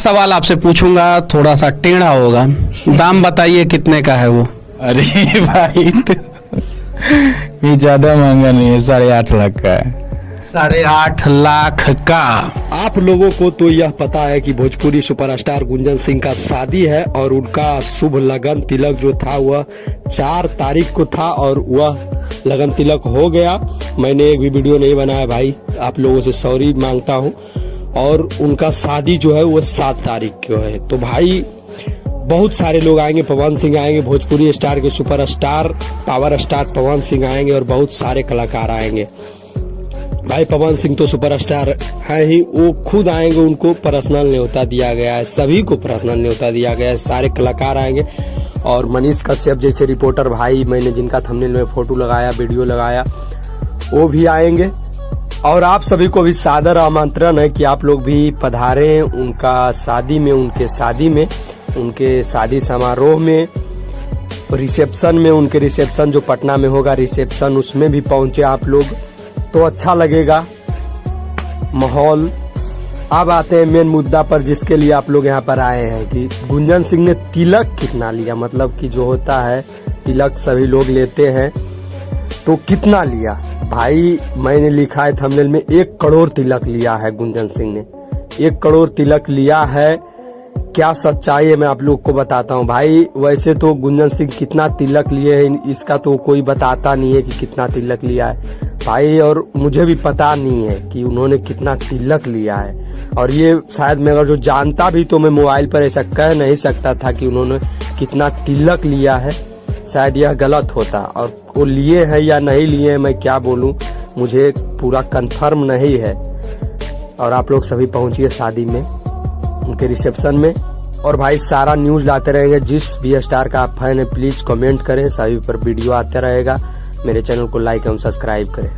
सवाल आपसे पूछूंगा, थोड़ा सा टेढ़ा होगा, दाम बताइए कितने का है वो? अरे भाई तो ये ज्यादा महंगा नहीं है, 8.5 लाख का है। 8.5 लाख का। आप लोगों को तो यह पता है कि भोजपुरी सुपरस्टार गुंजन सिंह का शादी है और उनका शुभ लगन तिलक जो था वह 4 तारीख को था और वह लगन तिलक हो गया। मैंने एक भी वीडियो नहीं बनाया भाई, आप लोगों से सॉरी मांगता हूं। और उनका शादी जो है वो 7 तारीख को है। तो भाई बहुत सारे लोग आएंगे, पवन सिंह आएंगे, भोजपुरी स्टार के superstar power star Pawan Singh आएंगे और बहुत सारे कलाकार आएंगे। भाई पवन सिंह तो सुपरस्टार है ही, वो खुद आएंगे, उनको पर्सनल न्योता दिया गया है, सभी को पर्सनल न्योता दिया गया है, सारे कलाकार आएंगे। और मनीष कश्यप जैसे रिपोर्टर भाई, मैंने जिनका थंबनेल में फोटो लगाया, वीडियो लगाया, वो भी आएंगे। और आप सभी को भी सादर आमंत्रण है कि आप लोग भी पधारें उनका शादी में, उनके शादी समारोह में, रिसेप्शन में, उनके रिसेप्शन जो पटना में होगा रिसेप्शन, उसमें भी पहुंचे आप लोग तो अच्छा लगेगा माहौल। अब आते हैं मेन मुद्दा पर जिसके लिए आप लोग यहाँ पर आए हैं कि गुंजन सिंह ने तिलक कितना लिया। मतलब कि जो होता है तिलक सभी लोग लेते हैं, तो कितना लिया भाई? मैंने लिखा है थंबनेल में 1 करोड़ तिलक लिया है गुंजन सिंह ने, 1 करोड़ तिलक लिया है। क्या सच्चाई है मैं आप लोग को बताता हूँ भाई। वैसे तो गुंजन सिंह कितना तिलक लिए हैं इसका तो कोई बताता नहीं है कि कितना तिलक लिया है भाई, और मुझे भी पता नहीं है कि उन्होंने कितना तिलक लिया है। और ये शायद मैं अगर जो जानता भी तो मैं मोबाइल पर ऐसा कह नहीं सकता था कि उन्होंने कितना तिलक लिया है, शायद यह गलत होता। और वो लिए हैं या नहीं लिए हैं मैं क्या बोलूं, मुझे पूरा कंफर्म नहीं है। और आप लोग सभी पहुंचिए शादी में, उनके रिसेप्शन में। और भाई सारा न्यूज लाते रहेंगे, जिस भी स्टार का आप फैन है प्लीज कमेंट करें, सभी पर वीडियो आते रहेगा। मेरे चैनल को लाइक एवं सब्सक्राइब करें।